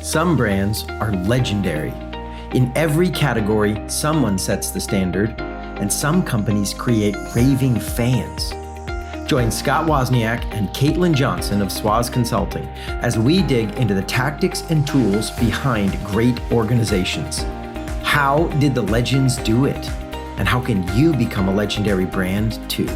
Some brands are legendary. In every category, someone sets the standard, and some companies create raving fans. Join Scott Wozniak and Caitlin Johnson of Swaz Consulting as we dig into the tactics and tools behind great organizations. How did the legends do it? And how can you become a legendary brand too?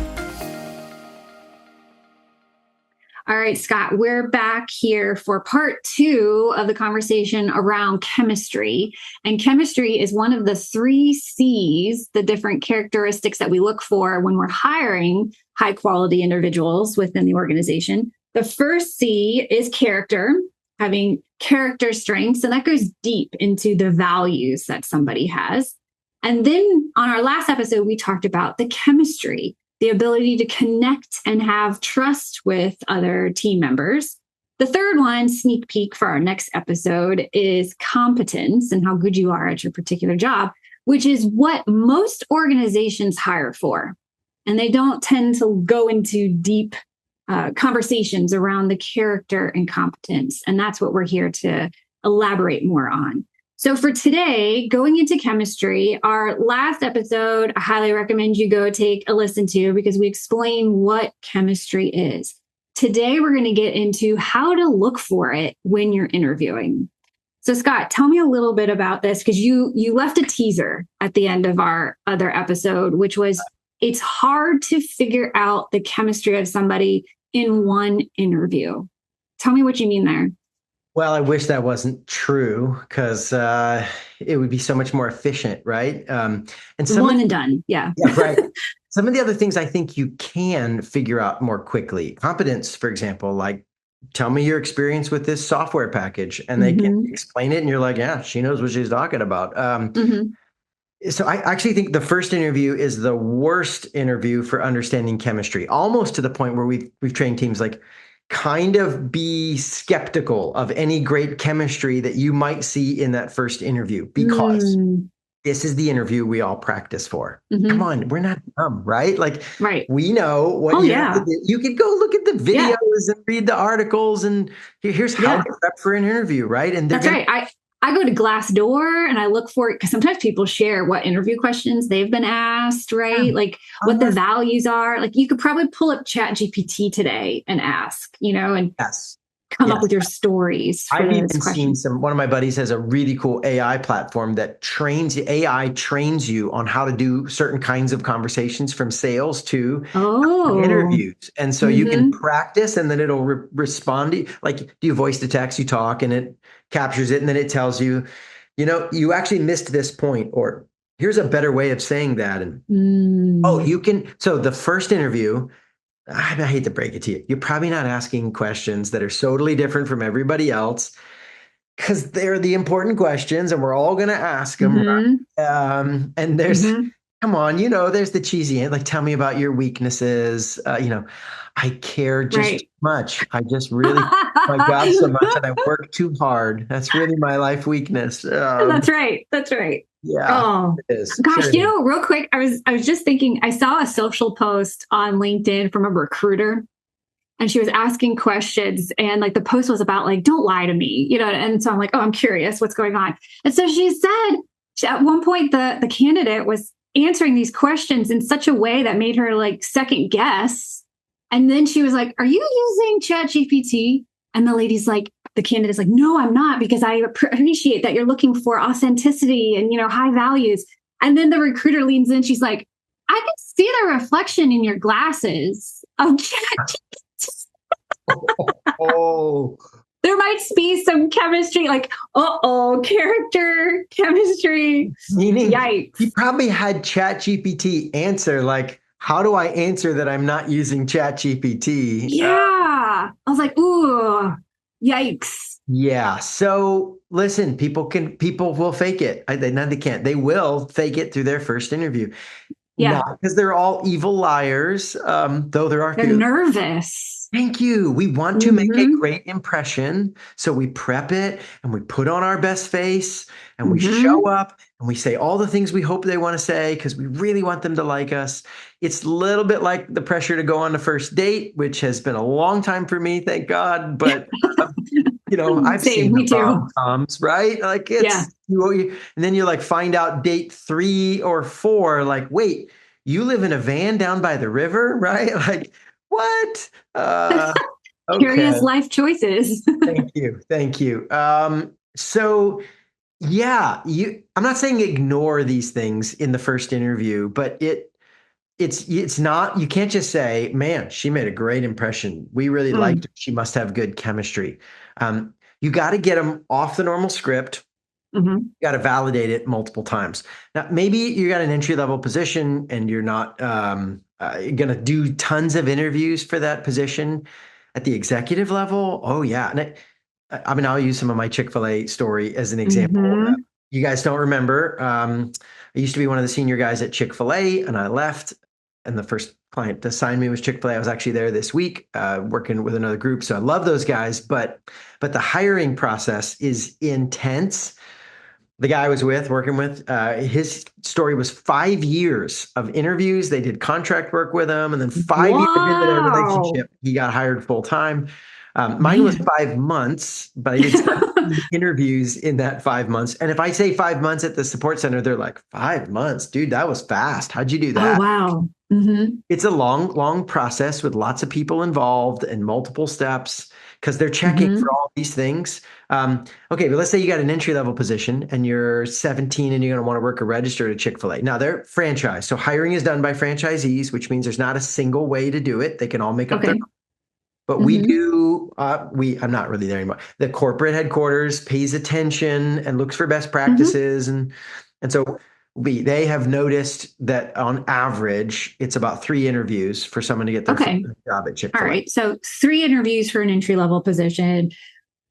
All right, Scott, we're back here for part 2 of the conversation around chemistry. And chemistry is one of the 3 C's, the different characteristics that we look for when we're hiring high quality individuals within the organization. The first C is character, having character strengths, and that goes deep into the values that somebody has. And then on our last episode, we talked about the chemistry, the ability to connect and have trust with other team members. The third one, sneak peek for our next episode, is competence and how good you are at your particular job, which is what most organizations hire for. And they don't tend to go into deep conversations around the character and competence. And that's what we're here to elaborate more on. So for today, going into chemistry, our last episode, I highly recommend you go take a listen to because we explain what chemistry is. Today, we're going to get into how to look for it when you're interviewing. So Scott, tell me a little bit about this because you left a teaser at the end of our other episode, which was it's hard to figure out the chemistry of somebody in one interview. Tell me what you mean there. Well, I wish that wasn't true because it would be so much more efficient, right? And one and done. Yeah, right. Some of the other things I think you can figure out more quickly. Competence, for example, like tell me your experience with this software package and they can explain it and you're like, yeah, she knows what she's talking about. So I actually think the first interview is the worst interview for understanding chemistry, almost to the point where we've trained teams like, kind of be skeptical of any great chemistry that you might see in that first interview because this is the interview we all practice for. Come on, we're not dumb, right? Like, we know what you have to do. You could go look at the videos and read the articles and here's how to prep for an interview, right? And that's right. I go to Glassdoor and I look for it because sometimes people share what interview questions they've been asked, right? Like what the values are. Like you could probably pull up ChatGPT today and ask, and come up with your stories. I've even seen one of my buddies has a really cool AI platform that trains you on how to do certain kinds of conversations from sales to interviews. And so you can practice and then it'll respond to you. Like, do you voice to text, you talk and it captures it. And then it tells you, you actually missed this point, or here's a better way of saying that. And you can. So the first interview, I hate to break it to you, you're probably not asking questions that are totally different from everybody else because they're the important questions and we're all going to ask them. And there's, come on, there's the cheesy end, like, tell me about your weaknesses. I care just too much. I just really, my job so much and I work too hard. That's really my life weakness. That's right. Yeah. Oh, gosh, real quick, I was just thinking, I saw a social post on LinkedIn from a recruiter and she was asking questions and like the post was about like, don't lie to me, and so I'm like, oh, I'm curious what's going on. And so she said at one point, the candidate was answering these questions in such a way that made her like second guess. And then she was like, are you using ChatGPT? And the candidate's like, no, I'm not, because I appreciate that you're looking for authenticity and, high values. And then the recruiter leans in. She's like, I can see the reflection in your glasses of ChatGPT. There might be some chemistry, like, character chemistry. Meaning, yikes. He probably had ChatGPT answer, like, how do I answer that I'm not using ChatGPT? Yeah. I was like, ooh, yikes. Yeah. So listen, people will fake it. They can't. They will fake it through their first interview. Yeah. Not because they're all evil liars, though there are They're nervous. Thank you. We want to make a Mm-hmm. great impression. So we prep it and we put on our best face and we show Mm-hmm. up and we say all the things we hope they want to say because we really want them to like us. It's a little bit like the pressure to go on the first date, which has been a long time for me, thank God. But I've Same, seen the me too. rom-coms, right? Like Yeah. and then you like find out date 3 or 4, like, wait, you live in a van down by the river, right? Like, what? Okay. Curious life choices. Thank you. Thank you. So yeah, I'm not saying ignore these things in the first interview, but it's not, you can't just say, man, she made a great impression. We really liked Mm. her. She must have good chemistry. You got to get them off the normal script. Mm-hmm. You got to validate it multiple times. Now, maybe you got an entry level position and you're not going to do tons of interviews for that position at the executive level. Oh, yeah. And I mean, I'll use some of my Chick-fil-A story as an example. Mm-hmm. You guys don't remember. I used to be one of the senior guys at Chick-fil-A and I left. And the first client to sign me was Chick-fil-A. I was actually there this week working with another group. So I love those guys. But the hiring process is intense. The guy I was working with, his story was 5 years of interviews. They did contract work with him, and then 5 years into their Wow. relationship, he got hired full time. Mine was Man. 5 months, but I did 17 interviews in that 5 months. And if I say 5 months at the support center, they're like, 5 months, dude, that was fast. How'd you do Oh, that? wow. Mm-hmm. It's a long, long process with lots of people involved and multiple steps because they're checking Mm-hmm. for all these things. Okay, but let's say you got an entry level position and you're 17 and you're going to want to work a register at Chick-fil-A. Now they're franchise, so hiring is done by franchisees, which means there's not a single way to do it. They can all make up their. Okay. But we Mm-hmm. do. I'm not really there anymore. The corporate headquarters pays attention and looks for best Mm-hmm. practices, and so they have noticed that on average, it's about 3 interviews for someone to get their first Okay. job at All Chick-fil-A. right. So 3 interviews for an entry level position,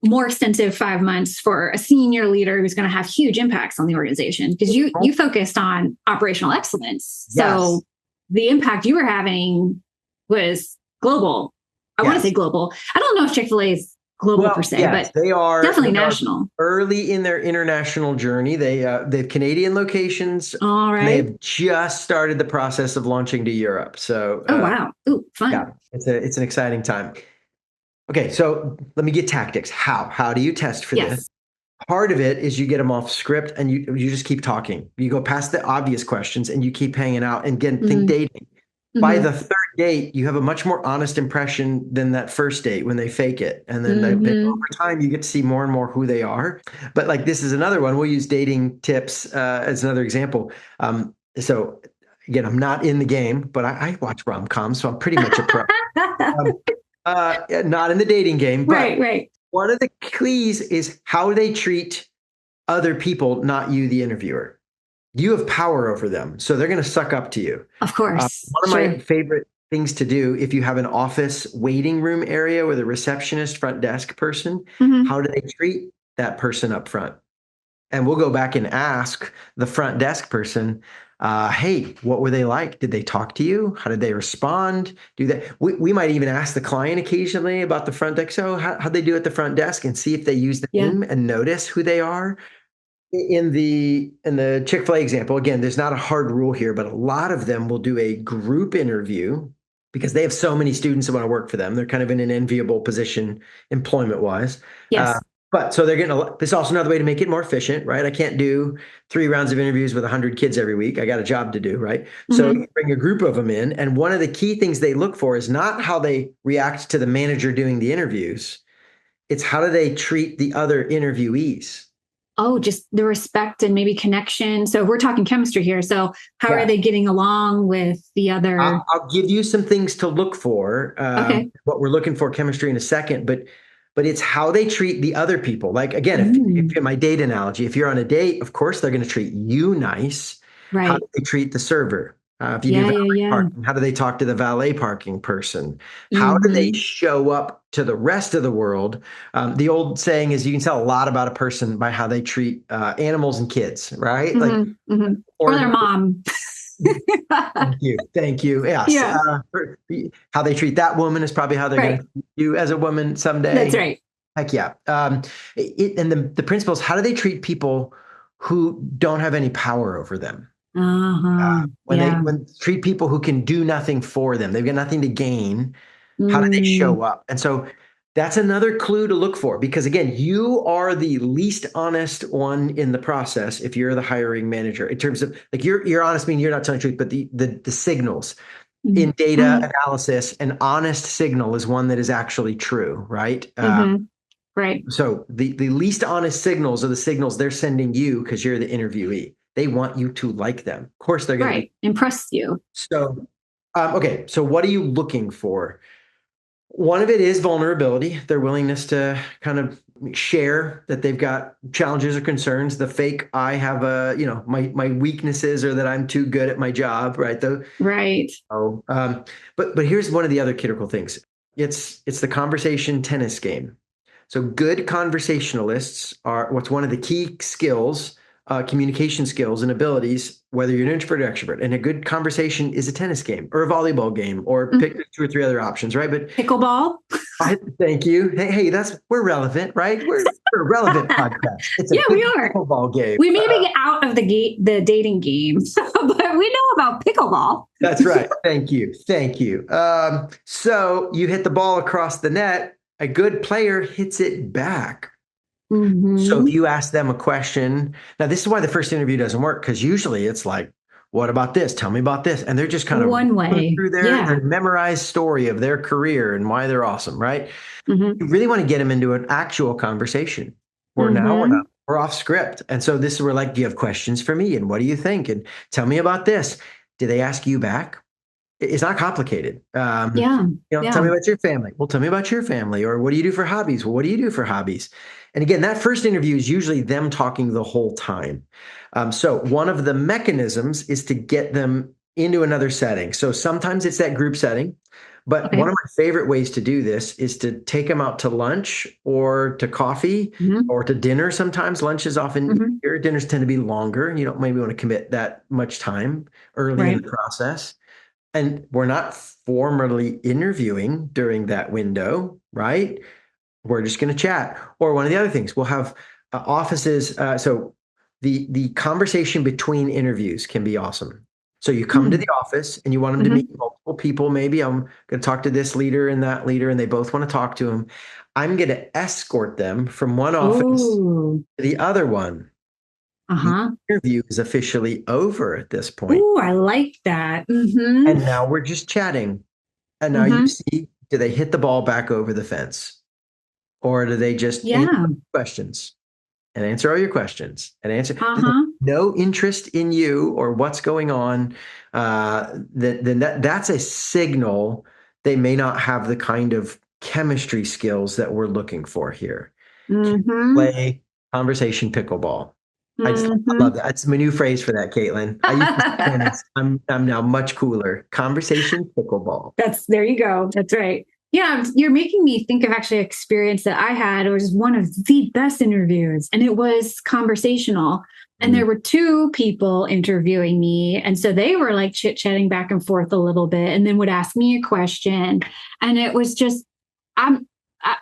more extensive 5 months for a senior leader who's going to have huge impacts on the organization because you focused on operational excellence. Yes, So the impact you were having was global. I want to say yes. global. I don't know if Chick-fil-A is global per Well, se, yes, but they are. definitely They are national. early in their international journey. They have Canadian locations, All and they right. have just started the process of launching to Europe. So Oh, wow. Ooh, yeah, fun. it's an exciting time. Okay, so let me get tactics. How do you test for this? Yes. Part of it is you get them off script and you just keep talking. You go past the obvious questions and you keep hanging out and again, think Mm-hmm. dating. By Mm-hmm. the third date, you have a much more honest impression than that first date when they fake it. And then Mm-hmm. over time, you get to see more and more who they are. But like this is another one. We'll use dating tips as another example. So again, I'm not in the game, but I watch rom-coms, so I'm pretty much a pro. Um, not in the dating game, Right, but right. one of the keys is how they treat other people, not you, the interviewer. You have power over them, so they're going to suck up to you. Of course. One of my Sure. favorite things to do if you have an office waiting room area with a receptionist, front desk person, Mm-hmm. how do they treat that person up front? And we'll go back and ask the front desk person, hey, what were they like? Did they talk to you? How did they respond? Do that. We might even ask the client occasionally about the front desk. So how'd they do at the front desk and see if they use the Yeah. name and notice who they are. In the Chick-fil-A example, again, there's not a hard rule here, but a lot of them will do a group interview because they have so many students that want to work for them. They're kind of in an enviable position employment wise. Uh, Yes. but so they're getting this is also another way to make it more efficient, right? I can't do 3 rounds of interviews with 100 kids every week. I got a job to do, right? So Mm-hmm. you bring a group of them in, and one of the key things they look for is not how they react to the manager doing the interviews. It's how do they treat the other interviewees. Oh, just the respect and maybe connection. So we're talking chemistry here. So how are Yeah. they getting along with the other? I'll give you some things to look for. Okay. What we're looking for chemistry in a second, but it's how they treat the other people. Like again, if Mm, in my date analogy, if you're on a date, of course they're going to treat you nice. How do right. they treat the server? If you do Yeah, valet yeah, yeah. parking, how do they talk to the valet parking person? How do they Mm-hmm. show up to the rest of the world? The old saying is you can tell a lot about a person by how they treat animals and kids, right? Like, Mm-hmm. Mm-hmm. Or or their mom. Thank you. Thank you. Yes. Yeah, How they treat that woman is probably how they're going to right. treat you as a woman That's someday. right. Heck yeah. And the principles, how do they treat people who don't have any power over them? Uh-huh. Yeah. When treat people who can do nothing for them, they've got nothing to gain. How do they Mm, show up? And so that's another clue to look for because again, you are the least honest one in the process if you're the hiring manager in terms of like you're honest, meaning you're not telling the truth, but the signals in data mm, analysis, an honest signal is one that is actually true, right? mm-hmm. Right. So the least honest signals are the signals they're sending you because you're the interviewee. They want you to like them. Of course, they're going to be. Right. Impress you. So, okay. So, what are you looking for? One of it is vulnerability, their willingness to kind of share that they've got challenges or concerns. The fake, I have my weaknesses or that I'm too good at my job, right? Right. Oh, but here's one of the other critical things. It's the conversation tennis game. So good conversationalists are what's one of the key skills, communication skills and abilities, whether you're an introvert or extrovert. And a good conversation is a tennis game or a volleyball game, or Mm. pick two or three other options, right? But Pickleball. thank you. Hey, we're relevant, right? We're a relevant podcast. It's a Yeah, we good are. pickleball game. We may be out of the dating game, but we know about pickleball. That's right. Thank you. Thank you. So you hit the ball across the net. A good player hits it back. So if Mm-hmm. you ask them a question, now this is why the first interview doesn't work because usually it's like, "What about this? Tell me about this," and they're just kind of One going way. through Yeah. their memorized story of their career and why they're awesome, right? Mm-hmm. You really want to get them into an actual conversation. Where now we're Mm-hmm. not we're off script, and so this is where like, "Do you have questions for me? And what do you think? And tell me about this." Do they ask you back? It's not complicated. Yeah. Tell me Yeah. about your family. Well, tell me about your family. Or what do you do for hobbies? Well, what do you do for hobbies? And again, that first interview is usually them talking the whole time. So one of the mechanisms is to get them into another setting. So sometimes it's that group setting. But one Okay. of my favorite ways to do this is to take them out to lunch or to coffee Mm-hmm. or to dinner. Sometimes lunch is often Mm-hmm. easier. Dinners tend to be longer. You don't maybe want to commit that much time early in Right. the process. And we're not formally interviewing during that window, right? We're just going to chat. Or one of the other things, we'll have offices. So the conversation between interviews can be awesome. So you come to Mm-hmm. the office and you want them to meet multiple people. Maybe I'm going to talk to this leader and that leader, and they both want to talk to him. I'm going to escort them from one office Oh. to the other one. The Uh-huh. interview is officially over at this point. Oh, I like that. Mm-hmm. And now we're just chatting. And now you Mm-hmm. see, do they hit the ball back over the fence? Or do they just answer Yeah. questions and answer all your questions and answer Uh-huh. no interest in you or what's going on? Then that's a signal they may not have the kind of chemistry skills that we're looking for here. Can you Mm-hmm. play conversation pickleball? I Mm-hmm. love that. That's my new phrase for that, Caitlin. I used to say tennis. I'm now much cooler. Conversation pickleball. That's there you go. That's right. Yeah, you're making me think of actually an experience that I had. It was one of the best interviews, and it was conversational. And Mm. there were two people interviewing me. And so they were like chit chatting back and forth a little bit and then would ask me a question. And it was just, now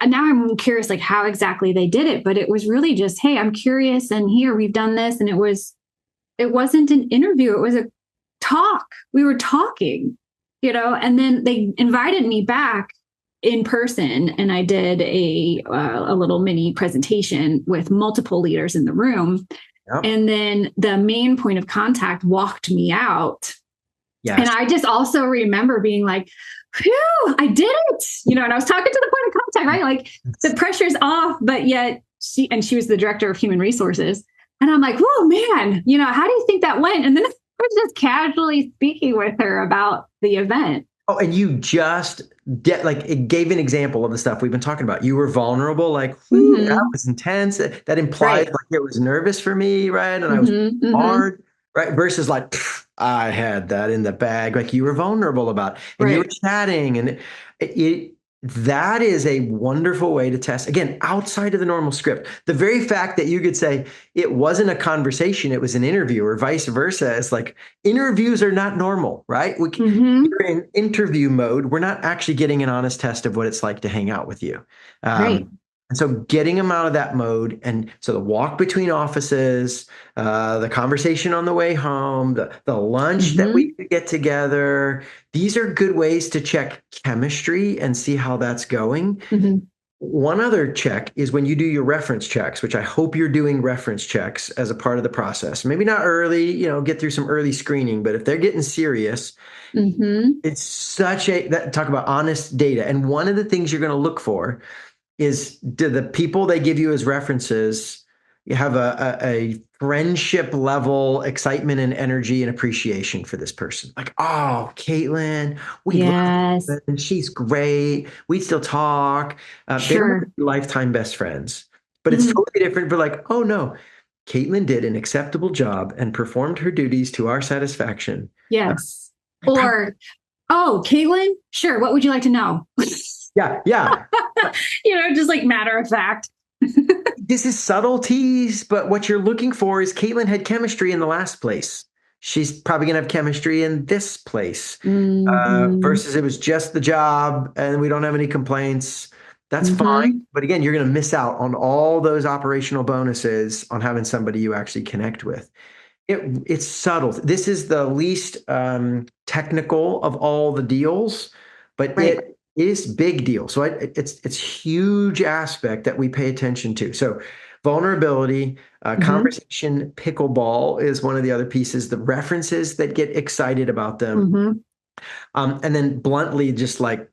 I'm curious, like how exactly they did it. But it was really just, hey, I'm curious. And here we've done this. And it wasn't an interview, it was a talk. We were talking, and then they invited me back in person and I did a little mini presentation with multiple leaders in the room. Yep. And then the main point of contact walked me out. And Yes. I just also remember being like, phew, I did it. And I was talking to the point of contact, right? Like the pressure's off, but yet she was the director of human resources. And I'm like, whoa, man, how do you think that went? And then I was just casually speaking with her about the event. Oh, and you just it gave an example of the stuff we've been talking about. You were vulnerable, like, whew, that Mm-hmm. was intense. That implied Right. like it was nervous for me, right? And I was Mm-hmm. Mm-hmm. hard, right? Versus like, I had that in the bag. Like you were vulnerable about it. And you were Right. chatting, and it That is a wonderful way to test. Again, outside of the normal script. The very fact that you could say it wasn't a conversation, it was an interview, or vice versa, is like interviews are not normal, right? Mm-hmm. We're in interview mode. We're not actually getting an honest test of what it's like to hang out with you. Right. And so getting them out of that mode, and so the walk between offices, the conversation on the way home, the lunch that we Mm-hmm. could get together, these are good ways to check chemistry and see how that's going. Mm-hmm. One other check is when you do your reference checks, which I hope you're doing reference checks as a part of the process. Maybe not early, get through some early screening, but if they're getting serious, Mm-hmm. it's such talk about honest data. And one of the things you're going to look for is, do the people they give you as references, you have a friendship level excitement and energy and appreciation for this person? Like, oh, Caitlin, we love Yes. her, and she's great. We still talk. They don't have to Sure. be lifetime best friends, but it's Mm-hmm. totally different for like, oh no, Caitlin did an acceptable job and performed her duties to our satisfaction. Uh, Yes. I prob- Or, oh, Caitlin, sure. What would you like to know? yeah, yeah. Just like matter of fact. This is subtleties, but what you're looking for is Caitlin had chemistry in the last place. She's probably going to have chemistry in this place. Mm-hmm. Versus it was just the job and we don't have any complaints. That's fine. Mm-hmm. But again, you're going to miss out on all those operational bonuses on having somebody you actually connect with. It's subtle. This is the least technical of all the deals, but Right. it is big deal. So it's huge aspect that we pay attention to. So vulnerability, Mm-hmm. conversation, pickleball is one of the other pieces. The references that get excited about them, Mm-hmm. and then bluntly, just like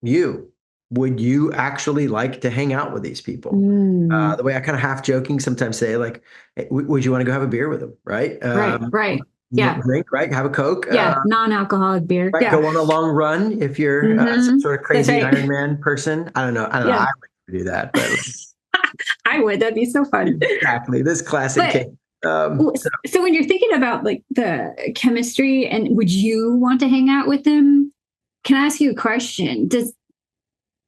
you, would you actually like to hang out with these people? Mm. The way I kind of half joking sometimes say, like, "Hey, would you want to go have a beer with them?" Right? Right. Right. Yeah. Drink, right? Have a Coke, Yeah. Non-alcoholic beer. right? Yeah. Go on a long run if you're some Mm-hmm. sort of That's crazy right. Iron Man person. I don't know. I don't know. Yeah. I would do that, but I would. That'd be so fun. exactly this classic But case. Um, so when you're thinking about like the chemistry and would you want to hang out with them? Can I ask you a question? Does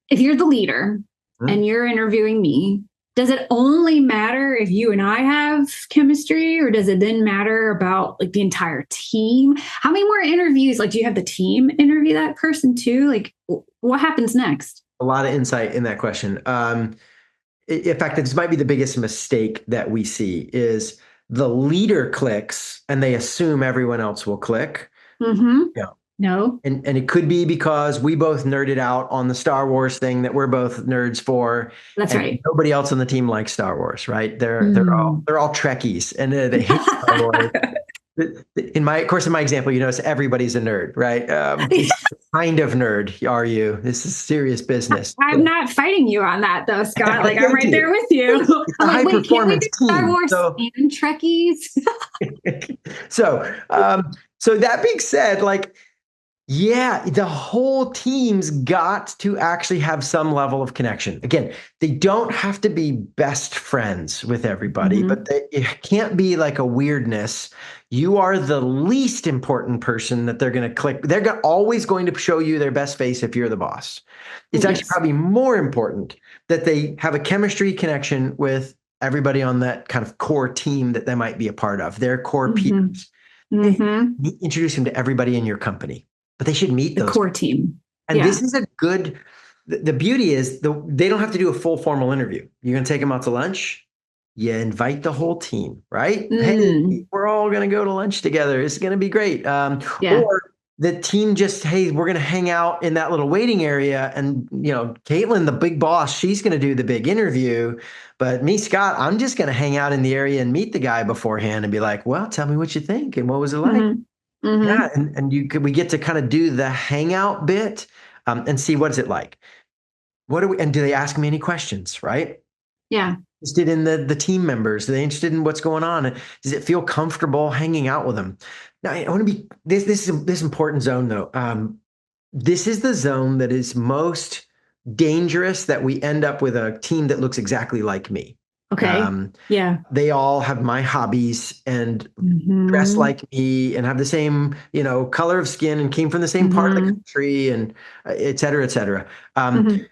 if you're the leader so, and you're interviewing me, does it only matter if you and I have chemistry, or does it then matter about like the entire team? How many more interviews? Like, do you have the team interview that person too? Like, what happens next? a lot of insight in that question. In fact, this might be the biggest mistake that we see is the leader clicks and they assume everyone else will click. Mm-hmm. Yeah. No. And it could be because we both nerded out on the Star Wars thing that we're both nerds for, That's and right. nobody else on the team likes Star Wars, right? They're all Mm. they're all Trekkies and they hate Star Wars. Of course, in my example, you notice everybody's a nerd, right? What kind of nerd are you? This is serious business. I'm not fighting you on that though, Scott. Like I'm Thank right there you. with you. It's I'm a like, high wait, can't we performance do Star team. Wars So and Trekkies? so so that being said, like, yeah, the whole team's got to actually have some level of connection. Again, they don't have to be best friends with everybody, Mm-hmm. but it can't be like a weirdness. You are the least important person that they're going to click. Always going to show you their best face if you're the boss. It's actually Yes. probably more important that they have a chemistry connection with everybody on that kind of core team that they might be a part of, their core Mm-hmm. peers. Mm-hmm. Introduce them to everybody in your company, but they should meet The those. core team. And Yeah. this is a good, the beauty is they don't have to do a full formal interview. You're going to take them out to lunch. You invite the whole team, right? Hey, Mm. we're all going to go to lunch together. It's going to be great. Yeah. Or the team just, hey, we're going to hang out in that little waiting area. And, Caitlin, the big boss, she's going to do the big interview. But me, Scott, I'm just going to hang out in the area and meet the guy beforehand and be like, well, tell me what you think and what was it like? Mm-hmm. Yeah, Mm-hmm. and we get to kind of do the hangout bit, and see what is it like. And do they ask me any questions, right? Yeah. Interested in the team members? Are they interested in what's going on? Does it feel comfortable hanging out with them? Now, I want to be this important zone though. This is the zone that is most dangerous that we end up with a team that looks exactly like me. Okay. Yeah. They all have my hobbies and dress Mm-hmm. like me and have the same, color of skin and came from the same part of the Mm-hmm. country and et cetera, et cetera. Um, Mm-hmm.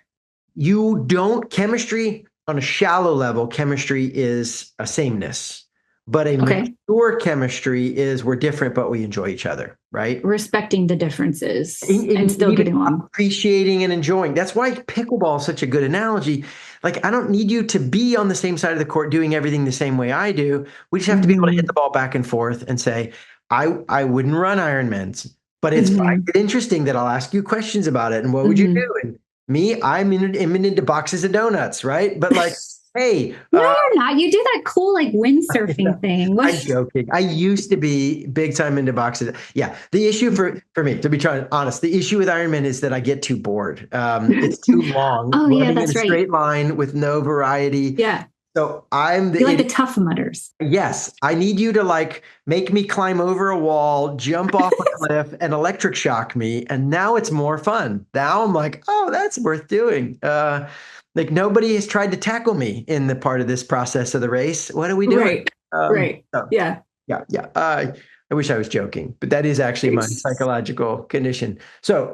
you don't chemistry on a shallow level, chemistry is a sameness, but a Okay. mature chemistry is we're different, but we enjoy each other, right? Respecting the differences and And still even getting along. appreciating and enjoying. That's why pickleball is such a good analogy. Like, I don't need you to be on the same side of the court doing everything the same way I do. We just have to be able to hit the Mm-hmm. ball back and forth and say, I wouldn't run Ironmans, but it's I Mm-hmm. get interesting that I'll ask you questions about it. And what would you Mm-hmm. do? And me, I'm into boxes of donuts, right? But like, hey, No, you're not. You do that cool like windsurfing thing. What? I'm joking. I used to be big time into boxes. Yeah, the issue for me, to be trying honest, the issue with Ironman is that I get too bored. It's too long, Oh yeah, running in a that's right. straight line with no variety. Yeah. So I'm the You like the idiot. tough mutters. Yes, I need you to like make me climb over a wall, jump off a cliff, and electric shock me. And now it's more fun. Now I'm like, oh, that's worth doing. Like nobody has tried to tackle me in the part of this process of the race. What are we doing? Right. Right. So Yeah. yeah, yeah. I wish I was joking, but that is actually my It's, psychological condition. So,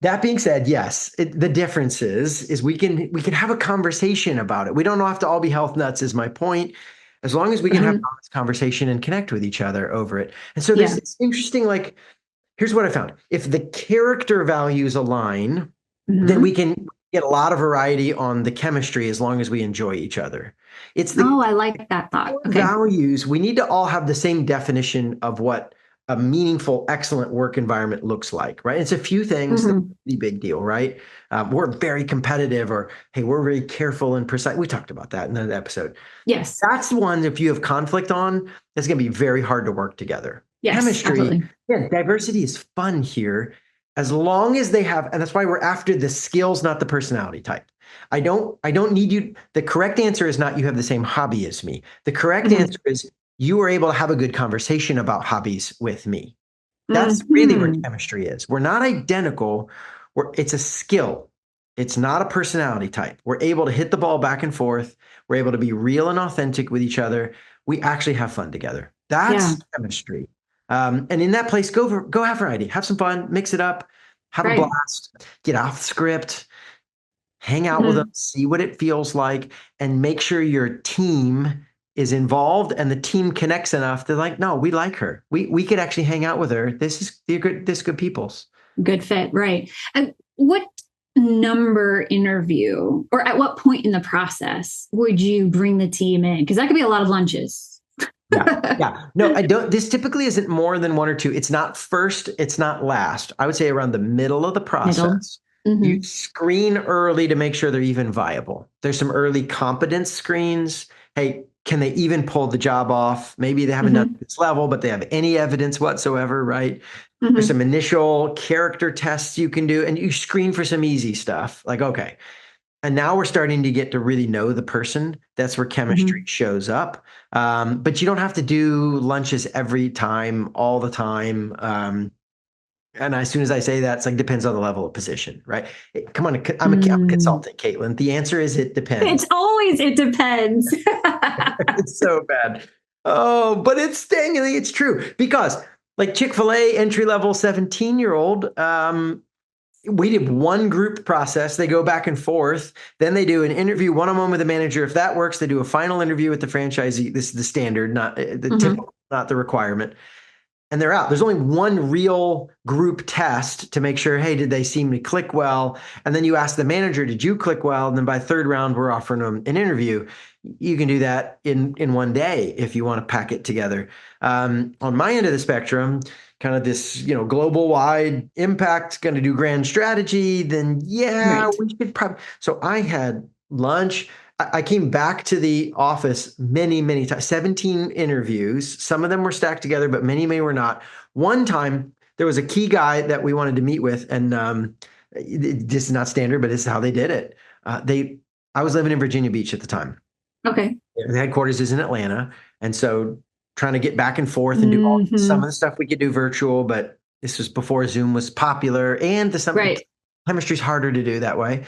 that being said, yes, the difference is we can have a conversation about it. We don't have to all be health nuts, is my point. As long as we can have mhm. honest conversation and connect with each other over it. And so there's Yeah. this interesting, like, here's what I found. If the character values align, then we Hmm. can get a lot of variety on the chemistry as long as we enjoy each other. It's the Oh, I like that thought. core Okay. values, we need to all have the same definition of what a meaningful, excellent work environment looks like, right? It's a few things that are Hmm. the big deal, right? We're very competitive, or hey, we're very careful and precise. We talked about that in the episode. Yes. That's the one, if you have conflict on, it's going to be very hard to work together. Yes, Chemistry, absolutely. yeah, diversity is fun here as long as they have, and that's why we're after the skills, not the personality type. I don't need you. The correct answer is not you have the same hobby as me. The correct Hmm. answer is you are able to have a good conversation about hobbies with me. That's really where Hmm. chemistry is. We're not identical. It's a skill. It's not a personality type. We're able to hit the ball back and forth. We're able to be real and authentic with each other. We actually have fun together. Yeah. That's chemistry. And in that place, go have variety, have some fun, mix it up, have a Right. blast, get off script, hang out with them, Hmm. see what it feels like, and make sure your team is involved and the team connects enough. They're like, no, we like her. We could actually hang out with her. They're good. This good people's. Good fit. Right. And what number interview or at what point in the process would you bring the team in? Because that could be a lot of lunches. Yeah. Yeah. No, I don't. This typically isn't more than one or two. It's not first, it's not last. I would say around the middle of the Middle. process. You Hmm. screen early to make sure they're even viable. There's some early competence screens. Hey, can they even pull the job off? Maybe they haven't done Hmm. this level, but they have any evidence whatsoever, right? There's Hmm. some initial character tests you can do, and you screen for some easy stuff. Like, okay, and now we're starting to get to really know the person. That's where chemistry Hmm. shows up. But you don't have to do lunches every time, all the time. And as soon as I say that, it's like depends on the level of position, right? Come on, I'm a Mm. consultant, Caitlin. The answer is it depends. It's always, it depends. It's so bad. Oh, but it's dang, it's true because like Chick-fil-A entry level 17-year-old, we did one group process. They go back and forth. Then they do an interview one-on-one with the manager. If that works, they do a final interview with the franchisee. This is the standard, not the Hmm. typical, not the requirement. And they're out. There's only one real group test to make sure, hey, did they seem to click well? And then you ask the manager, did you click well? And then by third round, we're offering them an interview. You can do that in one day if you want to pack it together. On my end of the spectrum, kind of this, global wide impact, going to do grand strategy, then yeah, Right. we should probably. So I had lunch. I came back to the office many, many times, 17 interviews. Some of them were stacked together, but many were not. One time, there was a key guy that we wanted to meet with, and this is not standard, but this is how they did it. I was living in Virginia Beach at the time. Okay. The headquarters is in Atlanta, and so trying to get back and forth and do some of Hmm. the stuff we could do virtual, but this was before Zoom was popular, and the Right. chemistry's harder to do that way.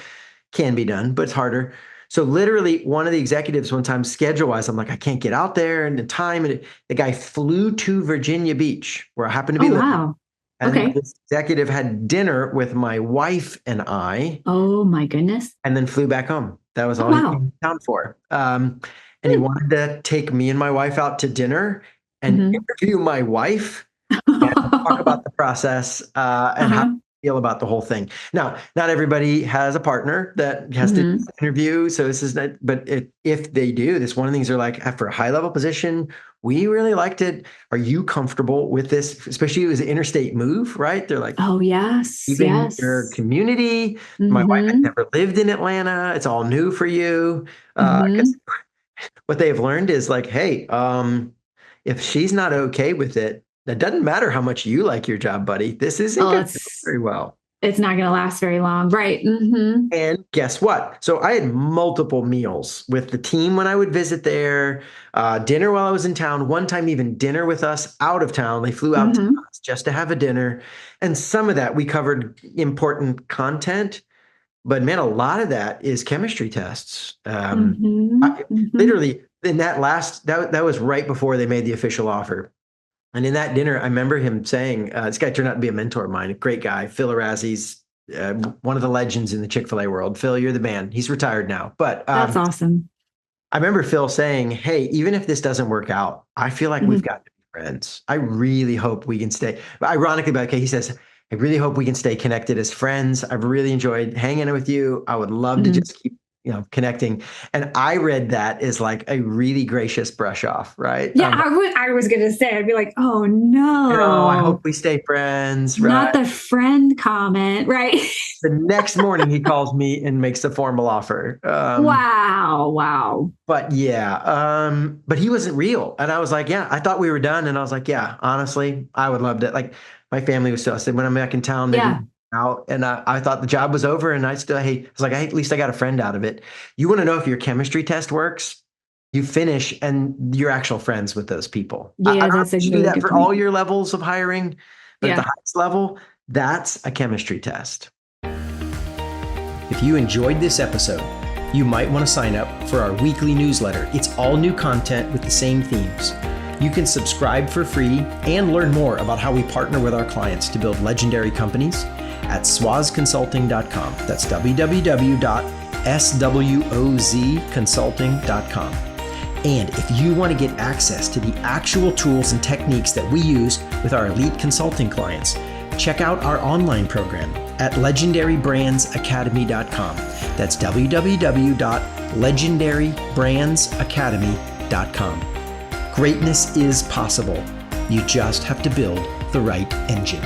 Can be done, but it's harder. So literally one of the executives one time schedule-wise, I'm like, I can't get out there in the time. And the guy flew to Virginia Beach where I happened to be Oh, living. wow. And Okay. this executive had dinner with my wife and I, Oh, my goodness. and then flew back home. That was Oh, all he wow. came to town for. And he Hmm. wanted to take me and my wife out to dinner and Mhm. interview my wife and talk about the process and how Uh-huh. I feel about the whole thing. Now, not everybody has a partner that has to Mhm. interview, so this is not. But if they do, this one of the things they're like, for a high level position, we really liked it. Are you comfortable with this? Especially it was an interstate move, right? They're like, Oh, yes. leaving your Yes. community. My wife had Mhm. never lived in Atlanta. It's all new for you. Because Mhm. what they've learned is like, hey, if she's not okay with it, it doesn't matter how much you like your job, buddy. This isn't Oh, going to go very well. it's not going to last very long. Right. Mhm. And guess what? So I had multiple meals with the team when I would visit there, dinner while I was in town, one time even dinner with us out of town. They flew out to Mhm. us just to have a dinner. And some of that we covered important content. But man, a lot of that is chemistry tests. Mhm. Mhm. Literally, in that that was right before they made the official offer. And in that dinner, I remember him saying, this guy turned out to be a mentor of mine, a great guy, Phil Arazi's one of the legends in the Chick-fil-A world. Phil, you're the man. He's retired now. But That's awesome. I remember Phil saying, hey, even if this doesn't work out, I feel like we've Mhm. got to be friends. I really hope we can stay. But ironically, but okay, he says, I really hope we can stay connected as friends. I've really enjoyed hanging with you. I would love to Mhm. just keep, connecting. And I read that as like a really gracious brush off, right? Yeah, I was going to say, I'd be like, "Oh, I hope no. we stay friends, right? Not the friend comment." Right. The next morning he calls me and makes a formal offer. Wow. Wow. But yeah, but he wasn't real. And I was like, yeah, I thought we were done. And I was like, yeah, honestly, I would love to. Like my family was still, I said, when I'm back in town, maybe Yeah. out. And I thought the job was over and I was like, hey, at least I got a friend out of it. You want to know if your chemistry test works? You finish and you're actual friends with those people. I Yeah, don't know that's a if you do really that good for point. all your levels of hiring, but at the Yeah. highest level, that's a chemistry test. If you enjoyed this episode, you might want to sign up for our weekly newsletter. It's all new content with the same themes. You can subscribe for free and learn more about how we partner with our clients to build legendary companies at swazconsulting.com. That's www.swozconsulting.com. And if you want to get access to the actual tools and techniques that we use with our elite consulting clients, check out our online program at legendarybrandsacademy.com. That's www.legendarybrandsacademy.com. Greatness is possible. You just have to build the right engine.